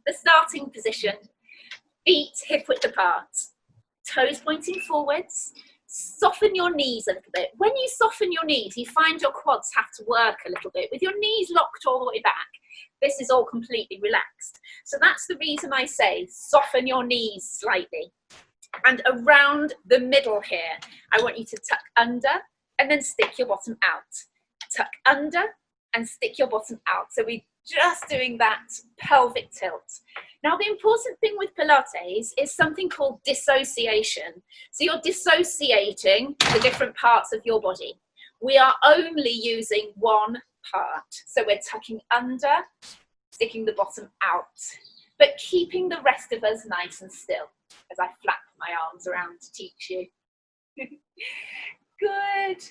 the starting position. Feet hip width apart, toes pointing forwards. Soften your knees a little bit. When you soften your knees, you find your quads have to work a little bit. With your knees locked all the way back, this is all completely relaxed. So that's the reason I say soften your knees slightly. And around the middle here, I want you to tuck under and then stick your bottom out. Tuck under and stick your bottom out. So we're just doing that pelvic tilt. Now, the important thing with Pilates is something called dissociation. So you're dissociating the different parts of your body. We are only using one part. So we're tucking under, sticking the bottom out, but keeping the rest of us nice and still as I flap my arms around to teach you. Good.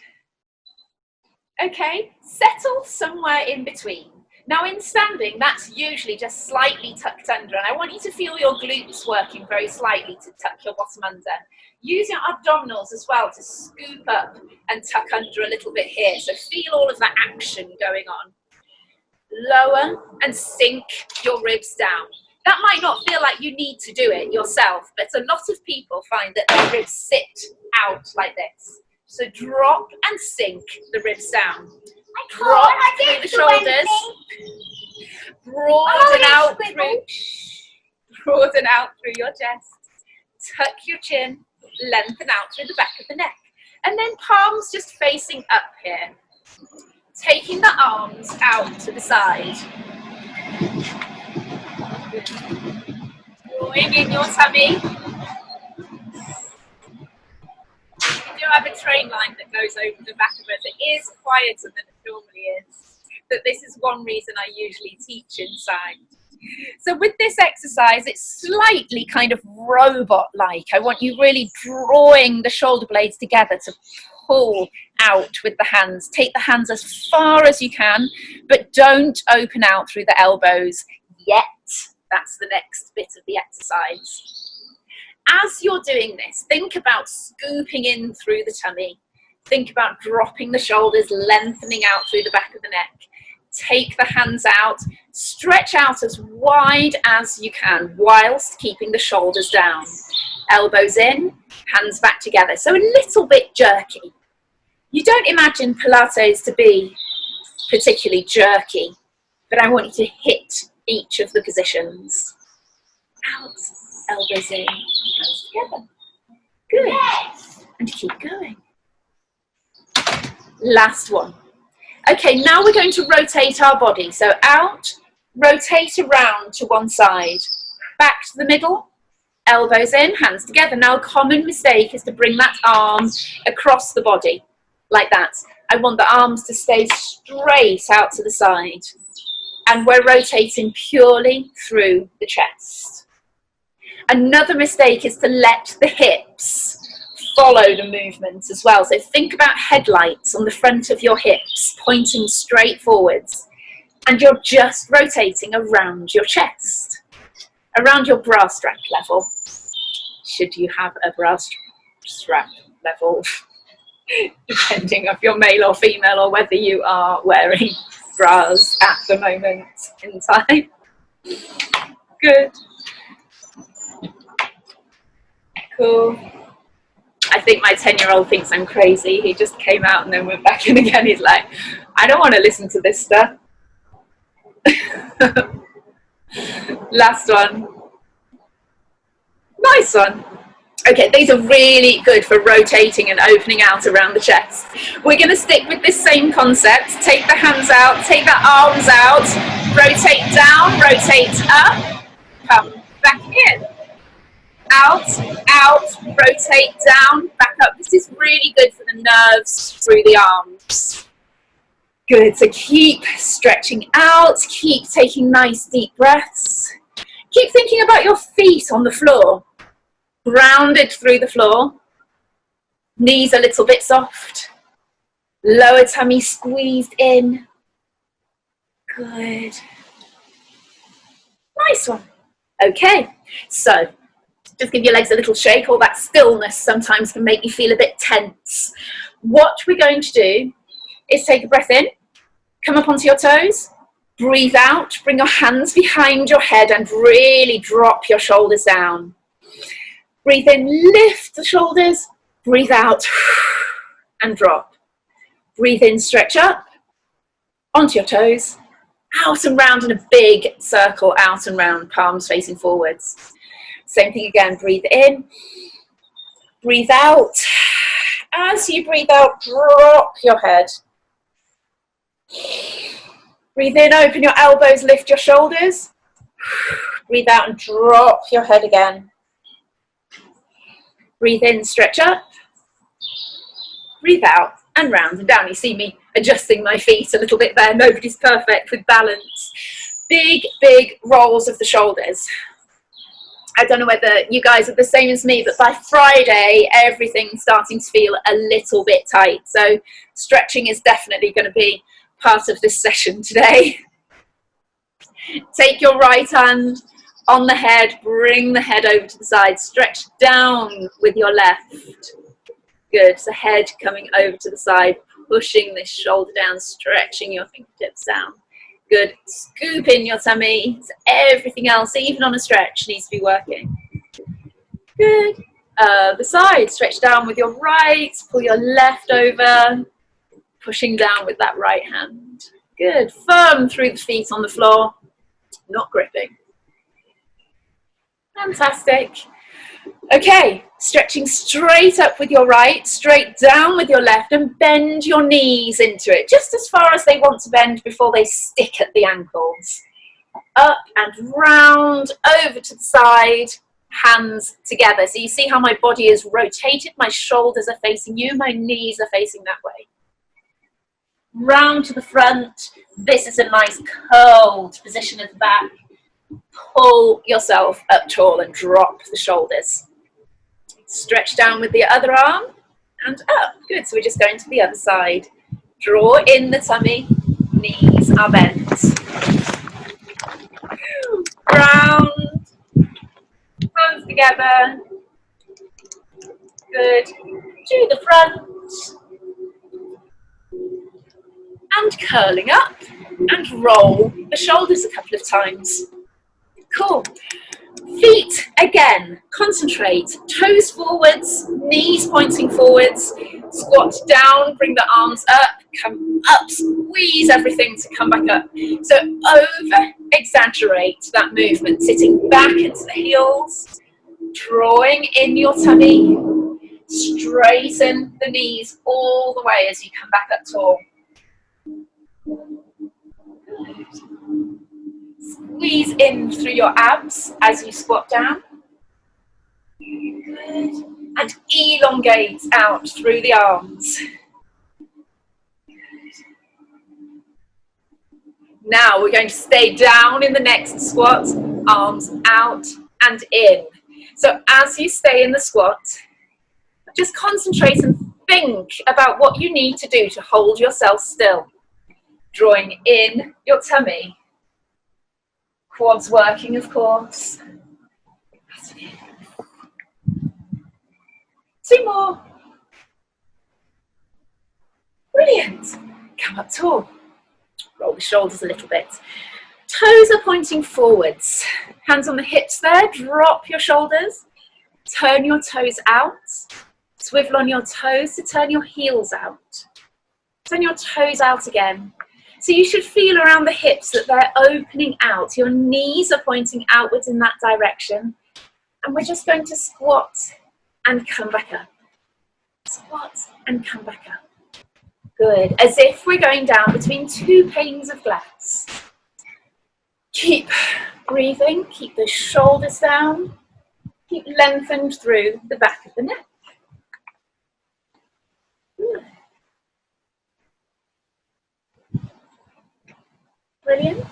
Okay, settle somewhere in between. Now in standing, that's usually just slightly tucked under, and I want you to feel your glutes working very slightly to tuck your bottom under. Use your abdominals as well to scoop up and tuck under a little bit here. So feel all of that action going on. Lower and sink your ribs down. That might not feel like you need to do it yourself, but a lot of people find that their ribs sit out like this. So drop and sink the ribs down. Drop through the shoulders. Broaden out through your chest. Tuck your chin. Lengthen out through the back of the neck. And then palms just facing up here. Taking the arms out to the side. Drawing in your tummy. We do have a train line that goes over the back of us. It is quieter than it normally is, but this is one reason I usually teach inside. So with this exercise, it's slightly kind of robot-like. I want you really drawing the shoulder blades together to pull out with the hands. Take the hands as far as you can, but don't open out through the elbows yet. That's the next bit of the exercise. As you're doing this, think about scooping in through the tummy. Think about dropping the shoulders, lengthening out through the back of the neck. Take the hands out, stretch out as wide as you can whilst keeping the shoulders down. Elbows in, hands back together. So a little bit jerky. You don't imagine Pilates to be particularly jerky, but I want you to hit each of the positions. Out, elbows in, hands together. Good. And keep going. Last one. Okay, now we're going to rotate our body. So out, rotate around to one side. Back to the middle, elbows in, hands together. Now a common mistake is to bring that arm across the body, like that. I want the arms to stay straight out to the side. And we're rotating purely through the chest. Another mistake is to let the hips follow the movement as well. So think about headlights on the front of your hips, pointing straight forwards. And you're just rotating around your chest, around your bra strap level. Should you have a bra strap level, depending if you're male or female, or whether you are wearing bras at the moment in time. Good. Cool. I think my 10-year-old thinks I'm crazy. He just came out and then went back in again. He's like, I don't want to listen to this stuff. Last one. Nice one. Okay, these are really good for rotating and opening out around the chest. We're going to stick with this same concept. Take the hands out, take the arms out, rotate down, rotate up, come back in. Out, out, rotate down, back up. This is really good for the nerves through the arms. Good, so keep stretching out, keep taking nice deep breaths. Keep thinking about your feet on the floor. Grounded through the floor. Knees a little bit soft. Lower tummy squeezed in. Good. Nice one. Okay, so just give your legs a little shake. All that stillness sometimes can make you feel a bit tense. What we're going to do is take a breath in, come up onto your toes, Breathe out, bring your hands behind your head and really drop your shoulders down. Breathe in, lift the shoulders, breathe out and drop. Breathe in, stretch up, onto your toes, out and round in a big circle, out and round, palms facing forwards. Same thing again, breathe in, breathe out. As you breathe out, drop your head. Breathe in, open your elbows, lift your shoulders. Breathe out and drop your head again. Breathe in, stretch up. Breathe out and round and down. You see me adjusting my feet a little bit there. Nobody's perfect with balance. Big, big rolls of the shoulders. I don't know whether you guys are the same as me, but by Friday, everything's starting to feel a little bit tight. So stretching is definitely going to be part of this session today. Take your right hand on the head, bring the head over to the side, stretch down with your left. Good, so head coming over to the side, pushing this shoulder down, stretching your fingertips down. Good, scoop in your tummy, so everything else, even on a stretch, needs to be working. Good, the side, stretch down with your right, pull your left over, pushing down with that right hand. Good, firm through the feet on the floor, not gripping. Fantastic. Okay, stretching straight up with your right, straight down with your left, and bend your knees into it, just as far as they want to bend before they stick at the ankles. Up and round, over to the side, hands together. So you see how my body is rotated, my shoulders are facing you, my knees are facing that way. Round to the front. This is a nice curled position at the back. Pull yourself up tall and drop the shoulders. Stretch down with the other arm and up. Good, so we're just going to the other side. Draw in the tummy, knees are bent. Round, hands together. Good, to the front. And curling up and roll the shoulders a couple of times. Cool. Feet again, concentrate, toes forwards, knees pointing forwards, squat down, bring the arms up, come up, squeeze everything to come back up. So over exaggerate that movement, sitting back into the heels, drawing in your tummy, straighten the knees all the way as you come back up tall. Squeeze in through your abs as you squat down. Good. And elongate out through the arms. Now we're going to stay down in the next squat, arms out and in. So as you stay in the squat, just concentrate and think about what you need to do to hold yourself still. Drawing in your tummy. Quads working, of course. 2 more. Brilliant. Come up tall. Roll the shoulders a little bit. Toes are pointing forwards. Hands on the hips there. Drop your shoulders. Turn your toes out. Swivel on your toes to turn your heels out. Turn your toes out again. So you should feel around the hips that they're opening out. Your knees are pointing outwards in that direction. And we're just going to squat and come back up. Squat and come back up. Good. As if we're going down between 2 panes of glass. Keep breathing. Keep the shoulders down. Keep lengthened through the back of the neck. Good. Brilliant.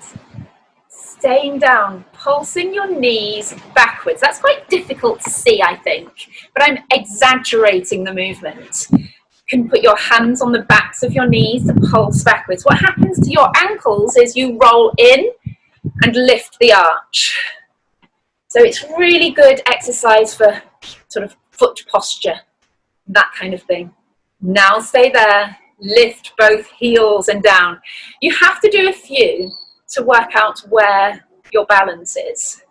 Staying down, pulsing your knees backwards. That's quite difficult to see, I think, but I'm exaggerating the movement. You can put your hands on the backs of your knees to pulse backwards. What happens to your ankles is you roll in and lift the arch. So it's really good exercise for sort of foot posture, that kind of thing. Now stay there. Lift both heels and down. You have to do a few to work out where your balance is.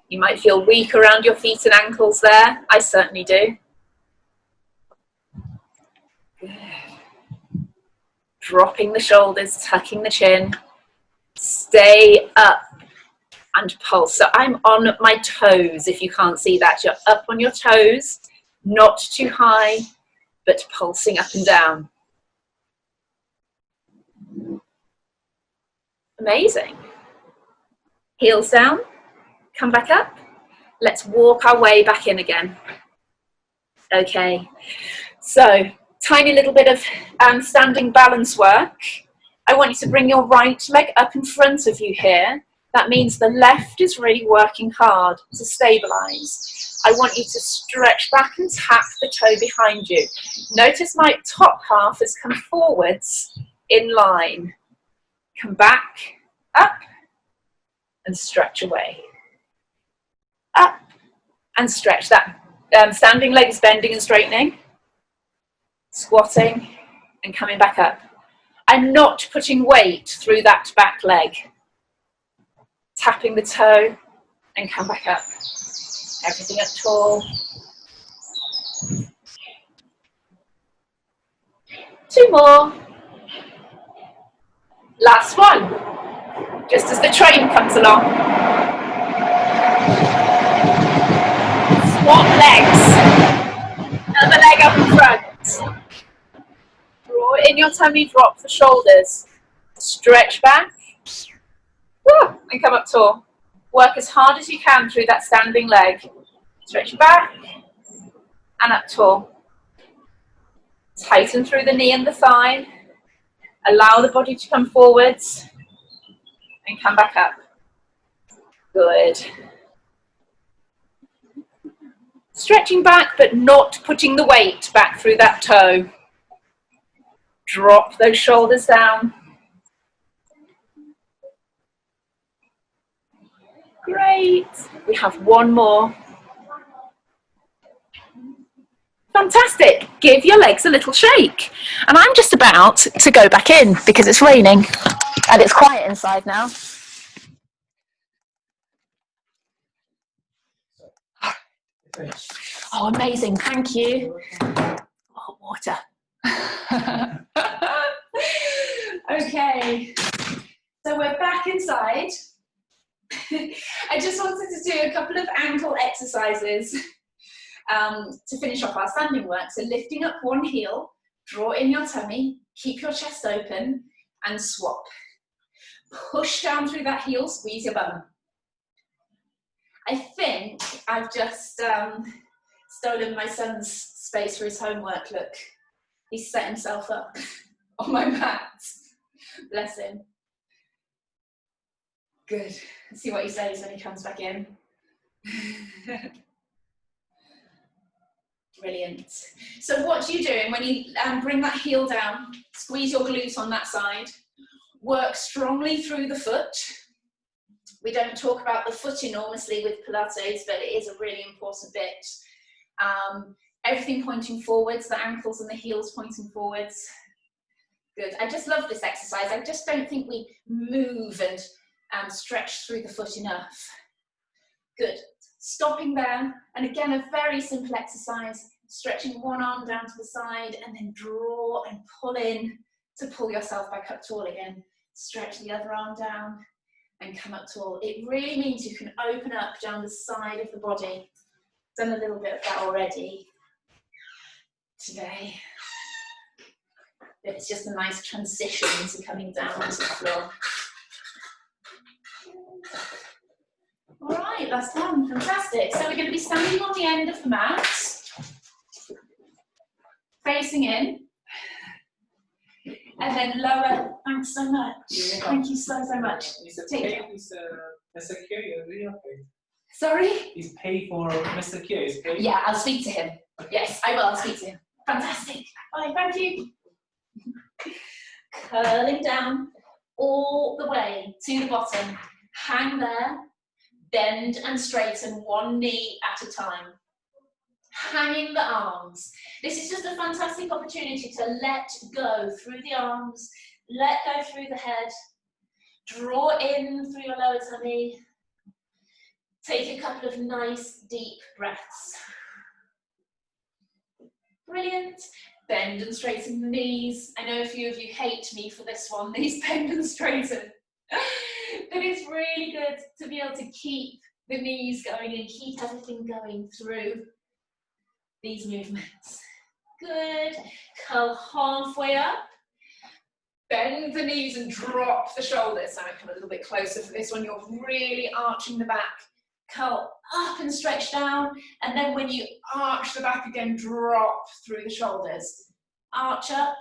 You might feel weak around your feet and ankles there. I certainly do. Good. Dropping the shoulders, tucking the chin. Stay up and pulse. So I'm on my toes. If you can't see that, you're up on your toes, not too high, but pulsing up and down. Amazing. Heels down, come back up. Let's walk our way back in again. Okay, so tiny little bit of standing balance work. I want you to bring your right leg up in front of you here. That means the left is really working hard to stabilize. I want you to stretch back and tap the toe behind you. Notice my top half has come forwards in line. Come back, up, and stretch away. Up, and stretch. That standing leg is bending and straightening. Squatting, and coming back up. I'm not putting weight through that back leg. Tapping the toe, and come back up. Everything up tall. 2 more. Last one. Just as the train comes along. Swap legs. Another leg up in front. Draw in your tummy, drop the shoulders. Stretch back. Woo, and come up tall. Work as hard as you can through that standing leg. Stretch back and up tall. Tighten through the knee and the thigh. Allow the body to come forwards and come back up. Good. Stretching back, but not putting the weight back through that toe. Drop those shoulders down. Great. We have 1 more. Fantastic. Give your legs a little shake. And I'm just about to go back in because it's raining and it's quiet inside now. Oh, amazing. Thank you. Oh, water. Okay. So we're back inside. I just wanted to do a couple of ankle exercises to finish off our standing work. So lifting up one heel, draw in your tummy, keep your chest open and swap. Push down through that heel, squeeze your bum. I think I've just stolen my son's space for his homework. Look, he's set himself up on my mat. Bless him. Good. Let's see what he says when he comes back in. Brilliant. So what are you doing when you bring that heel down? Squeeze your glute on that side. Work strongly through the foot. We don't talk about the foot enormously with Pilates, but it is a really important bit. Everything pointing forwards, the ankles and the heels pointing forwards. Good. I just love this exercise. I just don't think we move and stretch through the foot enough. Good. Stopping there, and again a very simple exercise, stretching one arm down to the side and then draw and pull in to pull yourself back up tall again. Stretch the other arm down and come up tall. It really means you can open up down the side of the body. Done a little bit of that already today. It's just a nice transition to coming down onto the floor. All right, that's done. Fantastic. So we're going to be standing on the end of the mat, facing in, and then lower. Thanks so much. Thank you so much. Mr. Q, really okay. Sorry? He's paid for Mr. Q. Is paid. Yeah, I'll speak to him. Yes, I will. I'll speak to him. Fantastic. Bye. Thank you. Curling down all the way to the bottom. Hang there. Bend and straighten one knee at a time. Hanging the arms. This is just a fantastic opportunity to let go through the arms, let go through the head, Draw in through your lower tummy. Take a couple of nice deep breaths. Brilliant. Bend and straighten the knees. I know a few of you hate me for this one, these bend and straighten. But it's really good to be able to keep the knees going and keep everything going through these movements. Good. Curl halfway up. Bend the knees and drop the shoulders. Now I come a little bit closer for this one. You're really arching the back. Curl up and stretch down. And then when you arch the back again, drop through the shoulders. Arch up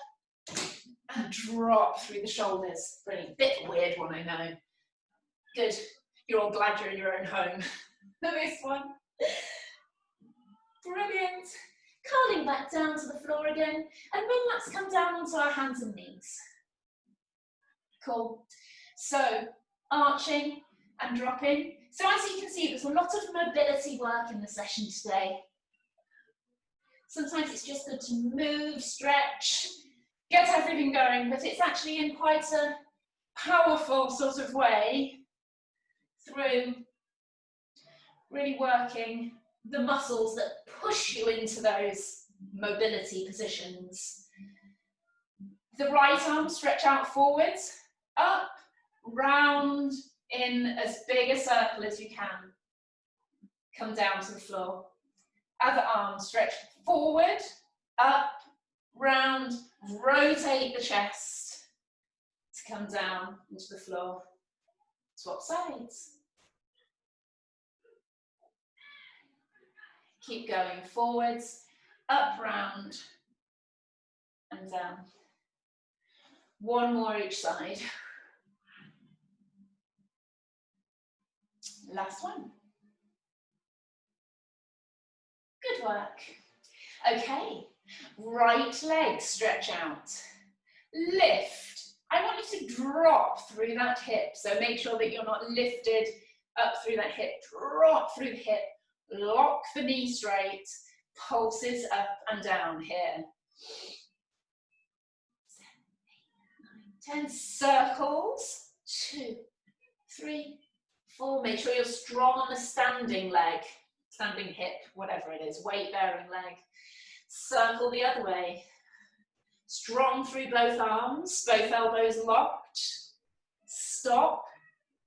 and drop through the shoulders. Brilliant. Bit weird one, I know. Good. You're all glad you're in your own home for this one. Brilliant. Curling back down to the floor again. And then let's come down onto our hands and knees. Cool. So, arching and dropping. So as you can see, there's a lot of mobility work in the session today. Sometimes it's just good to move, stretch, get everything going, but it's actually in quite a powerful sort of way through really working the muscles that push you into those mobility positions. The right arm, stretch out forwards, up, round, in as big a circle as you can. Come down to the floor. Other arm, stretch forward, up, round, rotate the chest to come down into the floor. Swap sides. Keep going forwards, up, round, and down. One more each side. Last one. Good work. Okay, right leg stretch out. Lift. I want you to drop through that hip, so make sure that you're not lifted up through that hip. Drop through the hip, lock the knee straight, pulses up and down here. 7, 8, 9, 10 circles. 2, 3, 4. Make sure you're strong on the standing leg, standing hip, whatever it is, weight-bearing leg. Circle the other way. Strong through both arms, both elbows locked. Stop,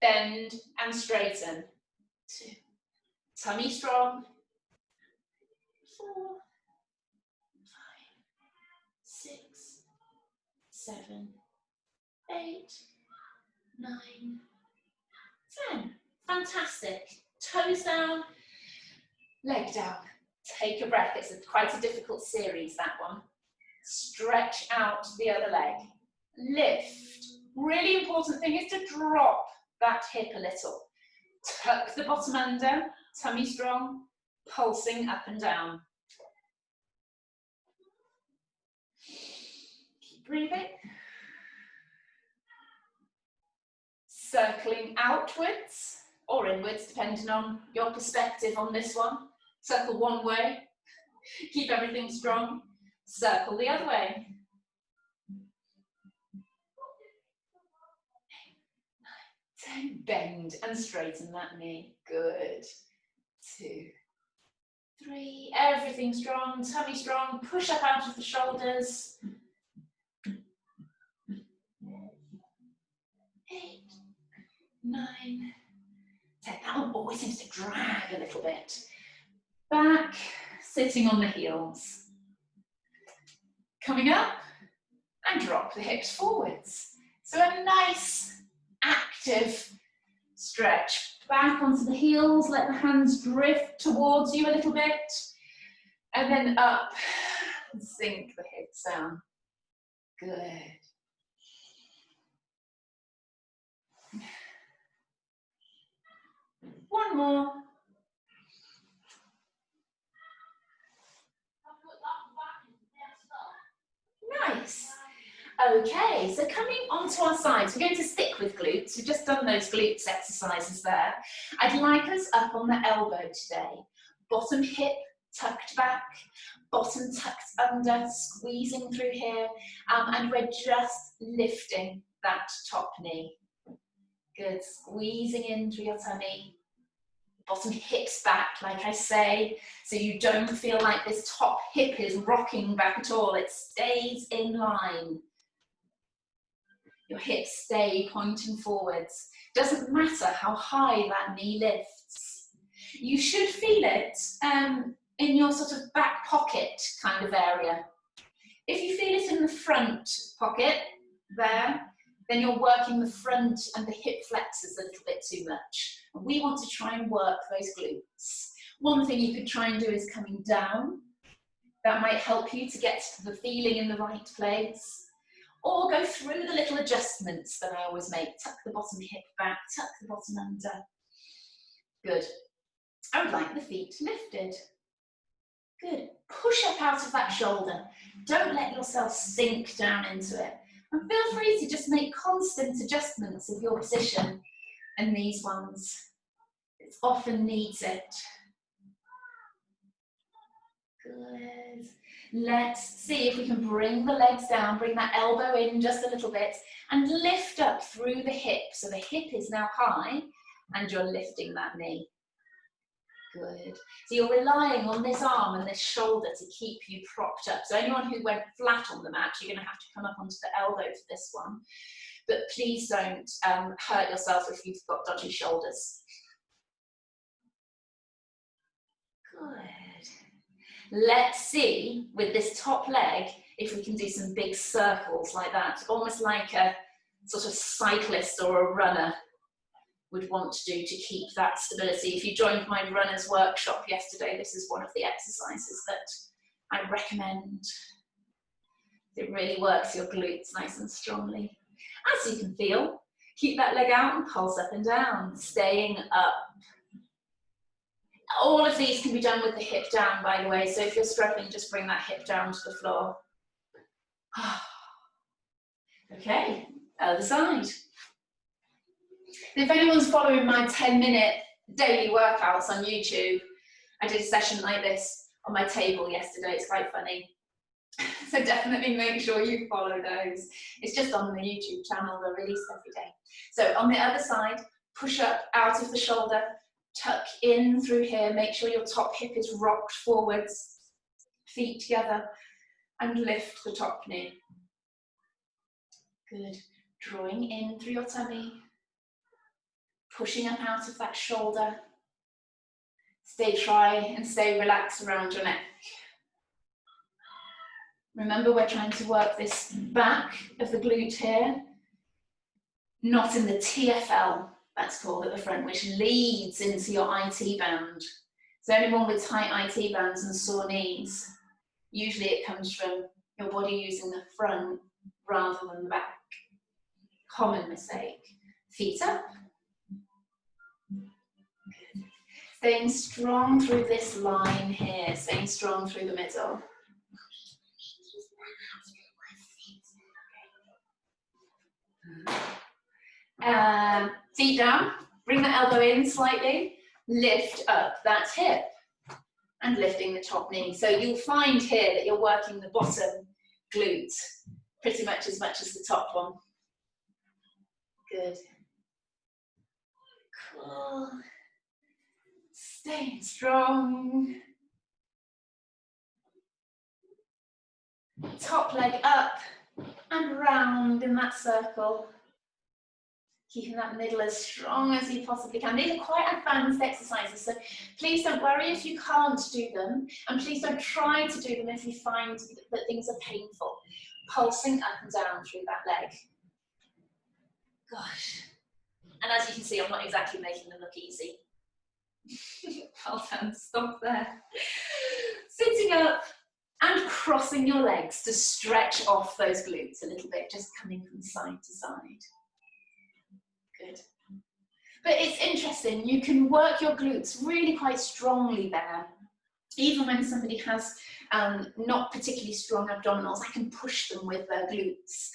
bend, and straighten. 2. Tummy strong. 4, 5, 6, 7, 8, 9, 10. Fantastic. Toes down, leg down. Take a breath. It's quite a difficult series, that one. Stretch out the other leg. Lift. Really important thing is to drop that hip a little. Tuck the bottom under, tummy strong, pulsing up and down. Keep breathing. Circling outwards or inwards, depending on your perspective on this one. Circle one way, keep everything strong. Circle the other way. 8, 9, 10. Bend and straighten that knee. Good. 2, 3. Everything strong, tummy strong. Push up out of the shoulders. 8, 9, 10. That one always seems to drag a little bit. Back, sitting on the heels. Coming up and drop the hips forwards. So a nice active stretch. Back onto the heels, let the hands drift towards you a little bit. And then up, sink the hips down. Good. One more. Nice. Okay, so coming onto our sides, we're going to stick with glutes. We've just done those glutes exercises there. I'd like us up on the elbow today. Bottom hip tucked back, bottom tucked under, squeezing through here, and we're just lifting that top knee. Good, squeezing in through your tummy. Bottom hips back, like I say, so you don't feel like this top hip is rocking back at all. It stays in line. Your hips stay pointing forwards. Doesn't matter how high that knee lifts. You should feel it in your sort of back pocket kind of area. If you feel it in the front pocket, there, then you're working the front and the hip flexors a little bit too much. And we want to try and work those glutes. One thing you could try and do is coming down. That might help you to get the feeling in the right place. Or go through the little adjustments that I always make. Tuck the bottom hip back, tuck the bottom under. Good. I would like the feet lifted. Good. Push up out of that shoulder. Don't let yourself sink down into it. And feel free to just make constant adjustments of your position and these ones. It often needs it. Good. Let's see if we can bring the legs down, bring that elbow in just a little bit and lift up through the hip. So the hip is now high and you're lifting that knee. Good. So you're relying on this arm and this shoulder to keep you propped up. So anyone who went flat on the mat, you're going to have to come up onto the elbow for this one. But please don't hurt yourself if you've got dodgy shoulders. Good. Let's see with this top leg if we can do some big circles like that, almost like a sort of cyclist or a runner would want to do to keep that stability. If you joined my runner's workshop yesterday, this is one of the exercises that I recommend. It really works your glutes nice and strongly. As you can feel, keep that leg out and pulse up and down, staying up. All of these can be done with the hip down, by the way, so if you're struggling, just bring that hip down to the floor. Okay, other side. If anyone's following my 10-minute daily workouts on YouTube, I did a session like this on my table yesterday. It's quite funny. So definitely make sure you follow those. It's just on the YouTube channel, they're released every day. So on the other side, push up out of the shoulder, tuck in through here, make sure your top hip is rocked forwards, feet together, and lift the top knee. Good. Drawing in through your tummy, pushing up out of that shoulder. Try and stay relaxed around your neck. Remember, we're trying to work this back of the glute here, not in the TFL, that's called at the front, which leads into your IT band. So anyone with tight IT bands and sore knees, usually it comes from your body using the front rather than the back. Common mistake. Feet up. Good. Staying strong through this line here, staying strong through the middle. Feet down, bring the elbow in slightly, lift up that hip and lifting the top knee. So you'll find here that you're working the bottom glute pretty much as the top one. Good. Cool. Staying strong. Top leg up and round in that circle. Keeping that middle as strong as you possibly can. These are quite advanced exercises, so please don't worry if you can't do them, and please don't try to do them if you find that things are painful. Pulsing up and down through that leg. Gosh. And as you can see, I'm not exactly making them look easy. Well done, stop there. Sitting up and crossing your legs to stretch off those glutes a little bit, just coming from side to side. Good. But it's interesting, you can work your glutes really quite strongly there. Even when somebody has not particularly strong abdominals, I can push them with their glutes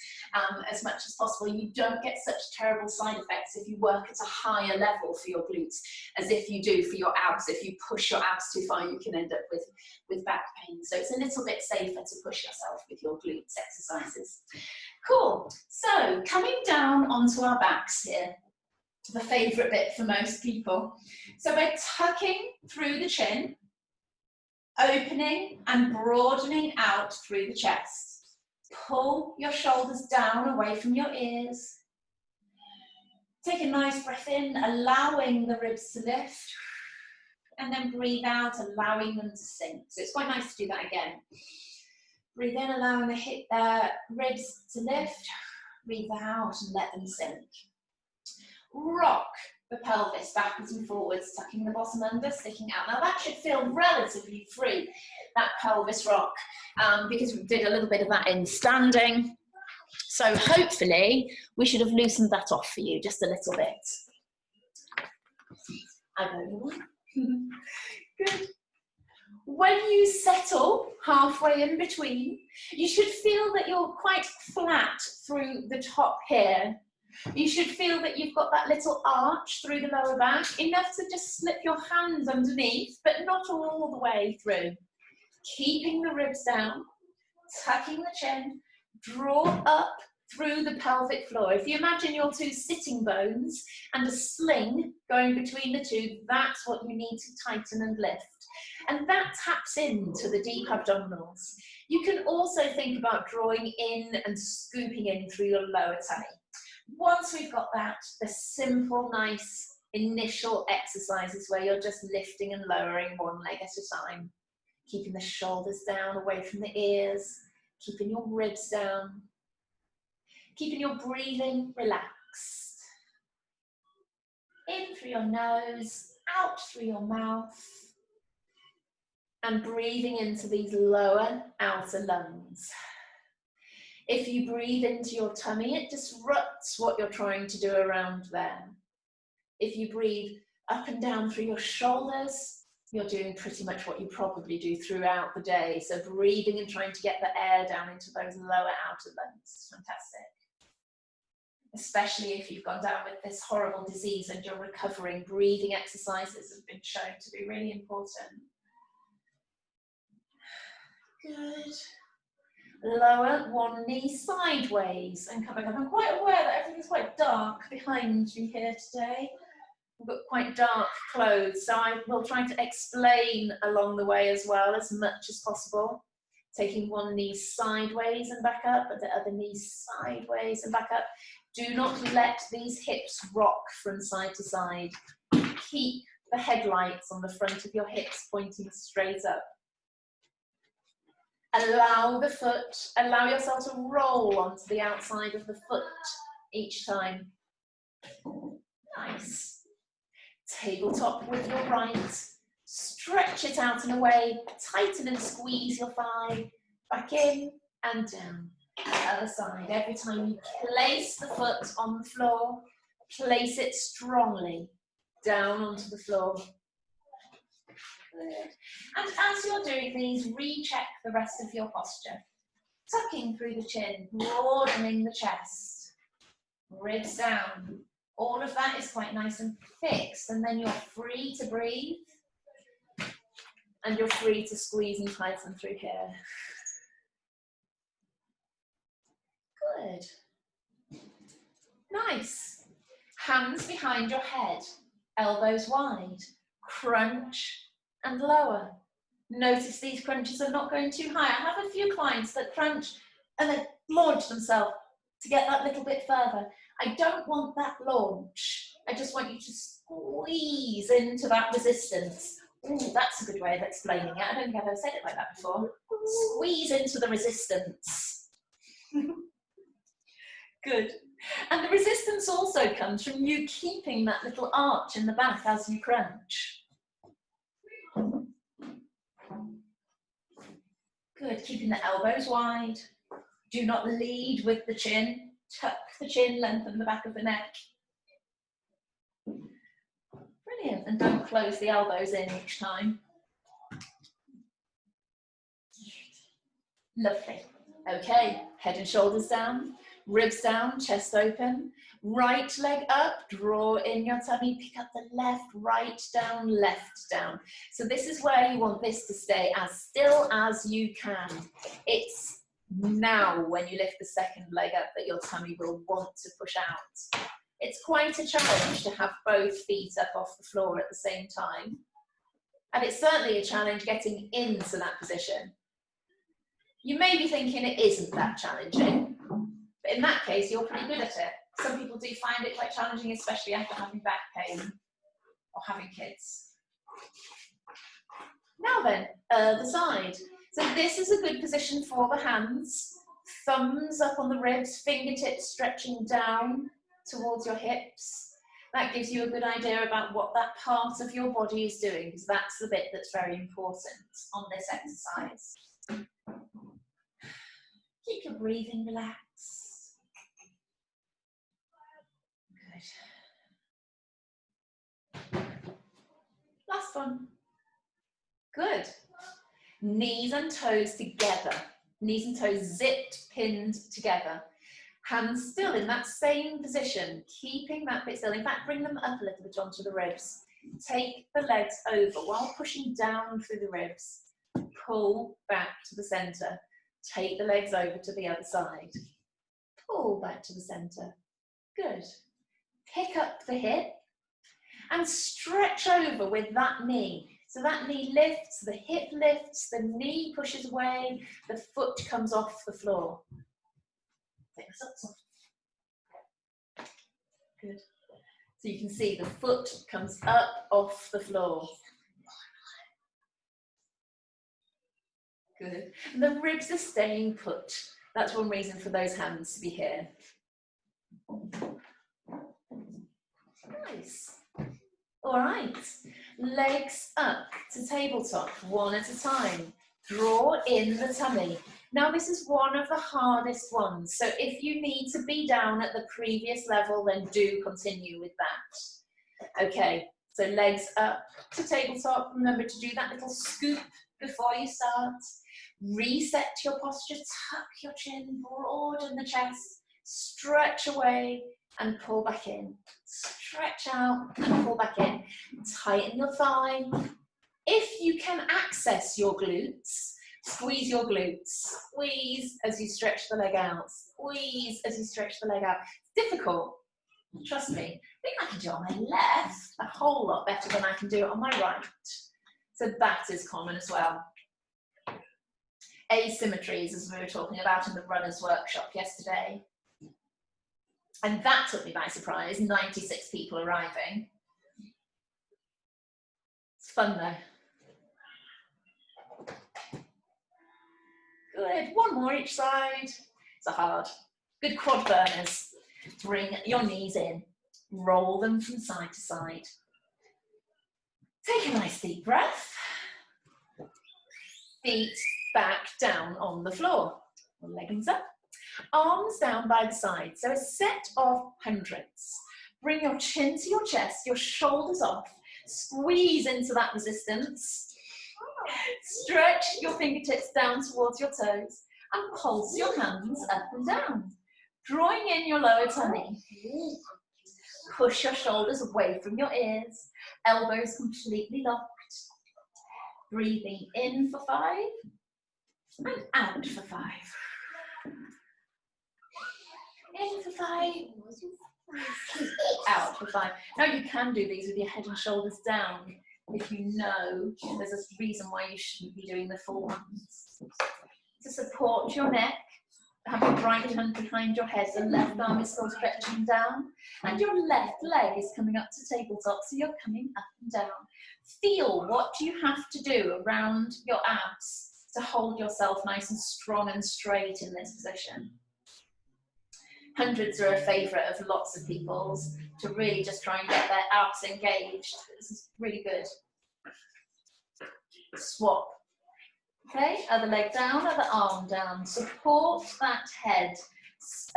as much as possible. You don't get such terrible side effects if you work at a higher level for your glutes as if you do for your abs. If you push your abs too far, you can end up with back pain. So it's a little bit safer to push yourself with your glutes exercises. Cool. So coming down onto our backs here. the favourite bit for most people. So we're tucking through the chin, opening and broadening out through the chest. Pull your shoulders down away from your ears. Take a nice breath in, allowing the ribs to lift. And then breathe out, allowing them to sink. So it's quite nice to do that again. Breathe in, allowing the ribs to lift. Breathe out and let them sink. Rock the pelvis backwards and forwards, tucking the bottom under, sticking out. Now that should feel relatively free, that pelvis rock, because we did a little bit of that in standing. So hopefully we should have loosened that off for you just a little bit. I go. Good. When you settle halfway in between, you should feel that you're quite flat through the top here. You should feel that you've got that little arch through the lower back, enough to just slip your hands underneath, but not all the way through. Keeping the ribs down, tucking the chin, draw up through the pelvic floor. If you imagine your two sitting bones and a sling going between the two, that's what you need to tighten and lift. And that taps into the deep abdominals. You can also think about drawing in and scooping in through your lower tummy. Once we've got that, the simple, nice initial exercises where you're just lifting and lowering one leg at a time, keeping the shoulders down away from the ears, keeping your ribs down, keeping your breathing relaxed. In through your nose, out through your mouth, and breathing into these lower outer lungs. If you breathe into your tummy, it disrupts what you're trying to do around there. If you breathe up and down through your shoulders, you're doing pretty much what you probably do throughout the day. So breathing and trying to get the air down into those lower outer lungs is fantastic. Especially if you've gone down with this horrible disease and you're recovering, breathing exercises have been shown to be really important. Good. Lower one knee sideways and coming up. I'm quite aware that everything's quite dark behind me here today. We've got quite dark clothes, so I will try to explain along the way as well as much as possible. Taking one knee sideways and back up, and the other knee sideways and back up. Do not let these hips rock from side to side. Keep the headlights on the front of your hips pointing straight up. Allow yourself to roll onto the outside of the foot each time. Nice. Tabletop with your right. Stretch it out and away. Tighten and squeeze your thigh. Back in and down. Other side. Every time you place the foot on the floor, place it strongly down onto the floor. Good. And as you're doing these, recheck the rest of your posture. Tucking through the chin, broadening the chest, ribs down. All of that is quite nice and fixed, and then you're free to breathe, and you're free to squeeze and tighten through here. Good. Nice. Hands behind your head, elbows wide, crunch and lower. Notice these crunches are not going too high. I have a few clients that crunch and then launch themselves to get that little bit further. I don't want that launch. I just want you to squeeze into that resistance. Ooh, that's a good way of explaining it. I don't think I've ever said it like that before. Squeeze into the resistance. Good. And the resistance also comes from you keeping that little arch in the back as you crunch. Good, keeping the elbows wide. Do not lead with the chin. Tuck the chin, lengthen the back of the neck. Brilliant, and don't close the elbows in each time. Lovely. Okay, head and shoulders down, ribs down, chest open. Right leg up, draw in your tummy, pick up the left, right down, left down. So this is where you want this to stay as still as you can. It's now when you lift the second leg up that your tummy will want to push out. It's quite a challenge to have both feet up off the floor at the same time. And it's certainly a challenge getting into that position. You may be thinking it isn't that challenging, but in that case, you're pretty good at it. Some people do find it quite challenging, especially after having back pain or having kids. Now then, the side. So this is a good position for the hands. Thumbs up on the ribs, fingertips stretching down towards your hips. That gives you a good idea about what that part of your body is doing, because that's the bit that's very important on this exercise. Keep your breathing relaxed. Good. Last one. Good. Knees and toes together. Knees and toes zipped, pinned together. Hands still in that same position, keeping that bit still. In fact, bring them up a little bit onto the ribs. Take the legs over while pushing down through the ribs. Pull back to the center. Take the legs over to the other side. Pull back to the center. Good. Pick up the hip and stretch over with that knee. So that knee lifts, the hip lifts, the knee pushes away, the foot comes off the floor. Good. So you can see the foot comes up off the floor. Good. And the ribs are staying put. That's one reason for those hands to be here. Nice. All right. Legs up to tabletop, one at a time. Draw in the tummy. Now this is one of the hardest ones. So if you need to be down at the previous level, then do continue with that. Okay, so legs up to tabletop. Remember to do that little scoop before you start. Reset your posture, tuck your chin, broaden the chest, stretch away and pull back in. Stretch out and pull back in. Tighten your thigh. If you can access your glutes, squeeze your glutes. Squeeze as you stretch the leg out. Squeeze as you stretch the leg out. It's difficult. Trust me. I think I can do it on my left a whole lot better than I can do it on my right. So that is common as well. Asymmetries, as we were talking about in the runners workshop yesterday. And that took me by surprise, 96 people arriving. It's fun though. Good, one more each side. It's a hard. Good quad burners. Bring your knees in, roll them from side to side. Take a nice deep breath. Feet back down on the floor. Leggings up. Arms down by the side. So a set of hundreds. Bring your chin to your chest, your shoulders off. Squeeze into that resistance. Stretch your fingertips down towards your toes and pulse your hands up and down. Drawing in your lower tummy. Push your shoulders away from your ears. Elbows completely locked. Breathing in for 5 and out for 5. In for 5. Out for 5. Now you can do these with your head and shoulders down if you know there's a reason why you shouldn't be doing the full ones. To support your neck, have your right hand behind your head, the left arm is still stretching down, and your left leg is coming up to tabletop, so you're coming up and down. Feel what you have to do around your abs to hold yourself nice and strong and straight in this position. Hundreds are a favourite of lots of people's, to really just try and get their abs engaged. This is really good. Swap. Okay, other leg down, other arm down. Support that head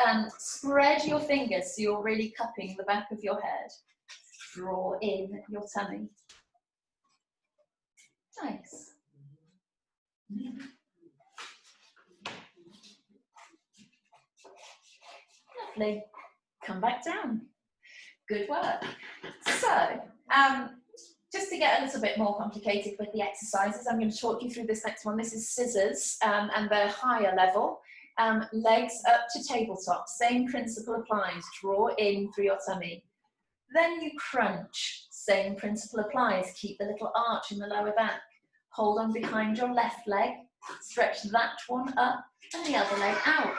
and spread your fingers so you're really cupping the back of your head. Draw in your tummy. Nice. Lovely. Come back down. Good work. So, just to get a little bit more complicated with the exercises, I'm going to talk you through this next one. This is scissors, and they're higher level. Legs up to tabletop. Same principle applies. Draw in through your tummy. Then you crunch. Same principle applies. Keep the little arch in the lower back. Hold on behind your left leg. Stretch that one up and the other leg out.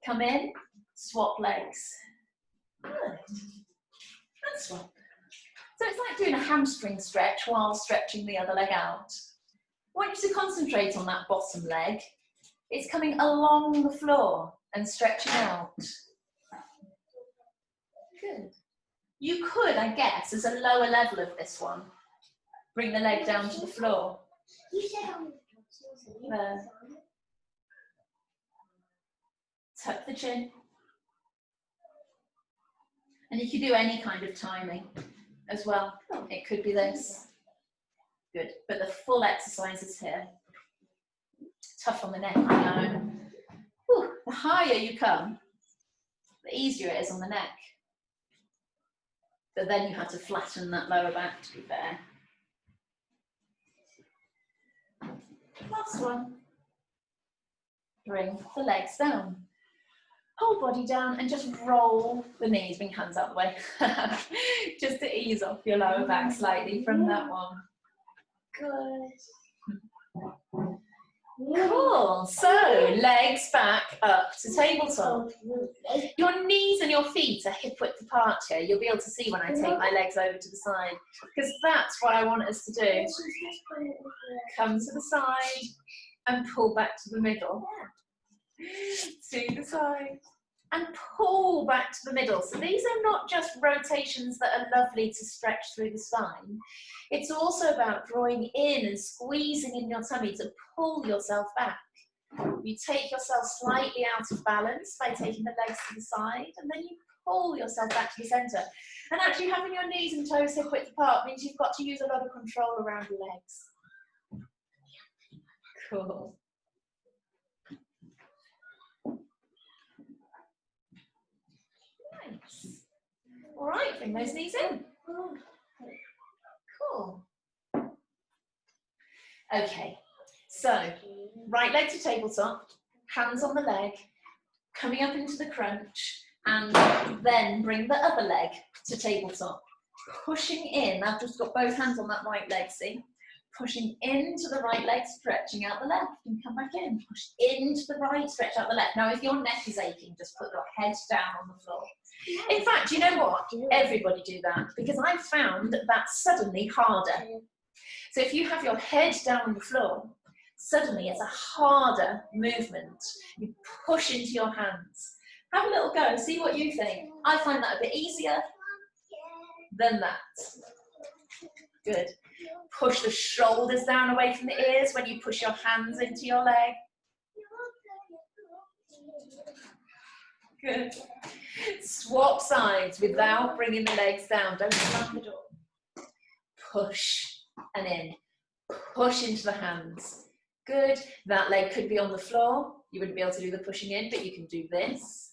Come in, swap legs. Good. And swap. So it's like doing a hamstring stretch while stretching the other leg out. I want you to concentrate on that bottom leg. It's coming along the floor and stretching out. Good. You could, I guess, as a lower level of this one, bring the leg down to the floor. There. Tuck the chin. And you can do any kind of timing as well. It could be this. Good. But the full exercise is here. Tough on the neck, I know. Whew. The higher you come, the easier it is on the neck. But then you have to flatten that lower back, to be fair. Last one. Bring the legs down. Whole body down and just roll the knees. Bring hands out the way. Just to ease off your lower back slightly from that one. Good. Cool. So, legs back up to tabletop. Your knees and your feet are hip width apart here. You'll be able to see when I take my legs over to the side, because that's what I want us to do. Come to the side and pull back to the middle. To the side and pull back to the middle. So these are not just rotations that are lovely to stretch through the spine. It's also about drawing in and squeezing in your tummy to pull yourself back. You take yourself slightly out of balance by taking the legs to the side, and then you pull yourself back to the center. And actually having your knees and toes hip width apart means you've got to use a lot of control around your legs. Cool. Nice. All right, bring those knees in. Cool. Okay, so right leg to tabletop, hands on the leg, coming up into the crunch, and then bring the other leg to tabletop. Pushing in, I've just got both hands on that right leg, see? Pushing into the right leg, stretching out the left, and come back in. Push into the right, stretch out the left. Now, if your neck is aching, just put your head down on the floor. In fact, you know what? Everybody do that, because I've found that that's suddenly harder. So if you have your head down on the floor, suddenly it's a harder movement. You push into your hands. Have a little go, see what you think. I find that a bit easier than that. Good. Push the shoulders down away from the ears when you push your hands into your leg. Good. Swap sides without bringing the legs down. Don't slam the door. Push and in. Push into the hands. Good. That leg could be on the floor. You wouldn't be able to do the pushing in, but you can do this.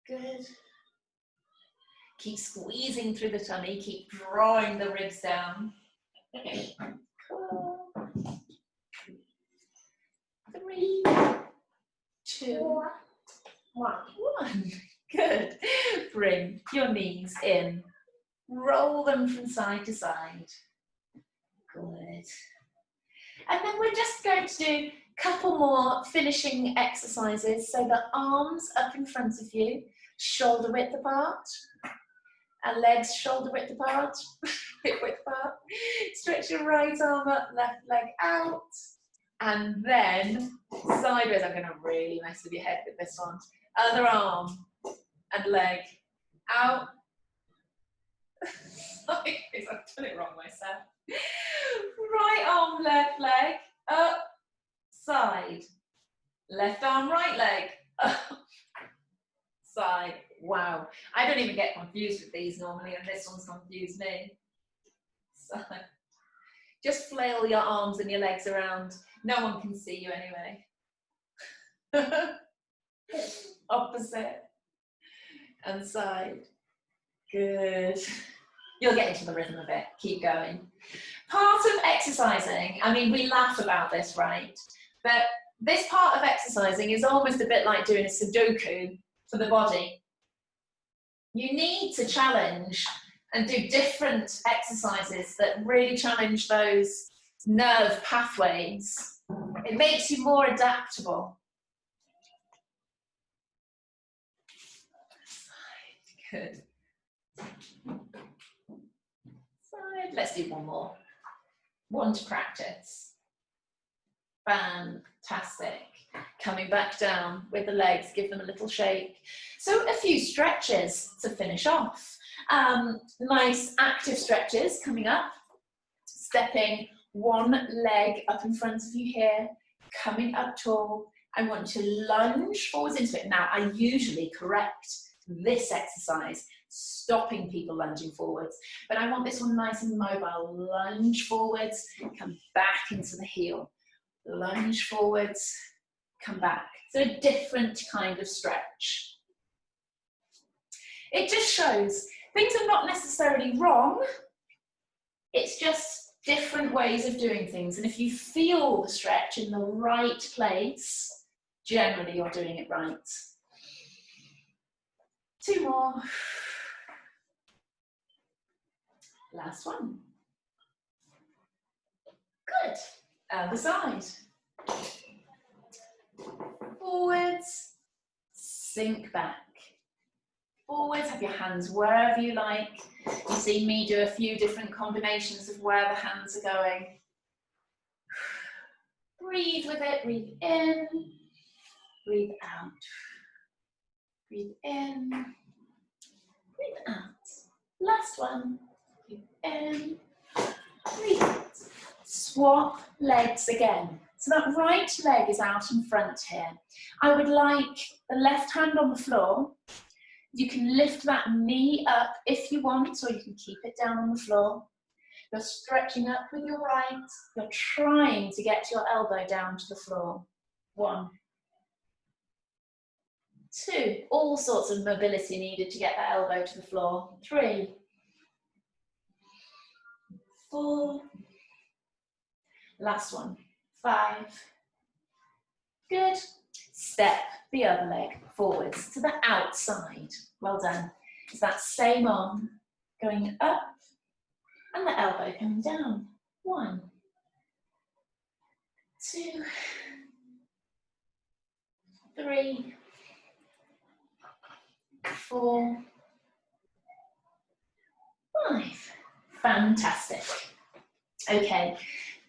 Good. Keep squeezing through the tummy. Keep drawing the ribs down. Cool. 3, 2, 1. Good. Bring your knees in. Roll them from side to side. Good. And then we're just going to do a couple more finishing exercises. So the arms up in front of you, shoulder width apart. And legs shoulder width apart, hip width apart. Stretch your right arm up, left leg out. And then sideways. I'm going to really mess with your head with this one. Other arm and leg out. I've done it wrong myself. Right arm, left leg, up, side. Left arm, right leg, up, side. Wow, I don't even get confused with these normally, and this one's confused me. So, just flail your arms and your legs around. No one can see you anyway. Opposite and side. Good. You'll get into the rhythm of it. Keep going. Part of exercising, I mean, we laugh about this, right? But This part of exercising is almost a bit like doing a Sudoku for the body. You need to challenge and do different exercises that really challenge those nerve pathways. It makes you more adaptable. Good. Side. Let's do one more. One to practice. Fantastic. Coming back down with the legs, give them a little shake. So a few stretches to finish off. Nice active stretches coming up. Stepping one leg up in front of you here, coming up tall. I want to lunge forwards into it. Now, I usually correct this exercise, stopping people lunging forwards, but I want this one nice and mobile. Lunge forwards, come back into the heel. Lunge forwards, come back. So a different kind of stretch. It just shows things are not necessarily wrong. It's just different ways of doing things. And if you feel the stretch in the right place, generally you're doing it right. Two more. Last one. Good. Other side. Forwards, sink back. Forwards, have your hands wherever you like. You see me do a few different combinations of where the hands are going. Breathe with it, breathe in, breathe out. Breathe in, breathe out. Last one, breathe in, breathe out. Swap legs again. So that right leg is out in front here. I would like the left hand on the floor. You can lift that knee up if you want, or you can keep it down on the floor. You're stretching up with your right. You're trying to get your elbow down to the floor. 1, 2, all sorts of mobility needed to get that elbow to the floor. 3, 4, last one, 5, good. Step the other leg forwards to the outside. Well done. It's that same arm going up and the elbow coming down. 1, 2, 3, 4, 5. Fantastic. Okay,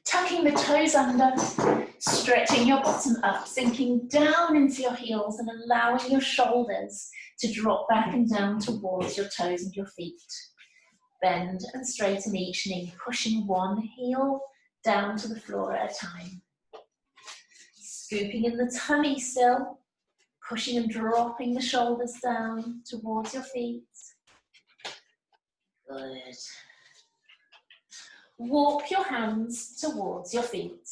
tucking the toes under, stretching your bottom up, sinking down into your heels and allowing your shoulders to drop back and down towards your toes and your feet. Bend and straighten each knee, pushing one heel down to the floor at a time. Scooping in the tummy still, pushing and dropping the shoulders down towards your feet. Good. Walk your hands towards your feet.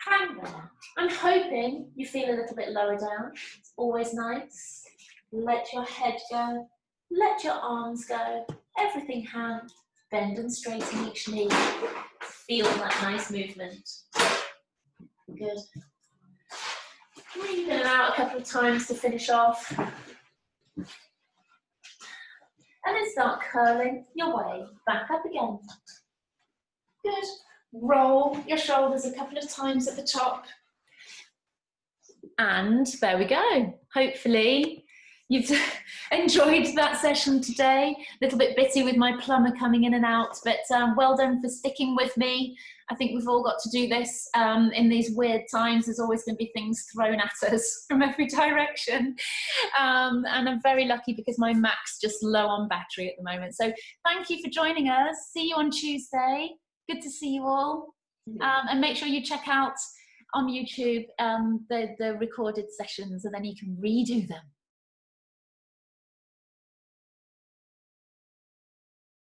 Hang there. I'm hoping you feel a little bit lower down. It's always nice. Let your head go. Let your arms go. Everything hand. Bend and straighten each knee. Feel that nice movement. Good. Breathe in and out a couple of times to finish off. And then start curling your way back up again. Good. Roll your shoulders a couple of times at the top. And there we go. Hopefully you've enjoyed that session today. A little bit bitty with my plumber coming in and out, but well done for sticking with me. I think we've all got to do this in these weird times. There's always going to be things thrown at us from every direction. And I'm very lucky because my Mac's just low on battery at the moment. So thank you for joining us. See you on Tuesday. Good to see you all. And make sure you check out on YouTube the recorded sessions, and then you can redo them.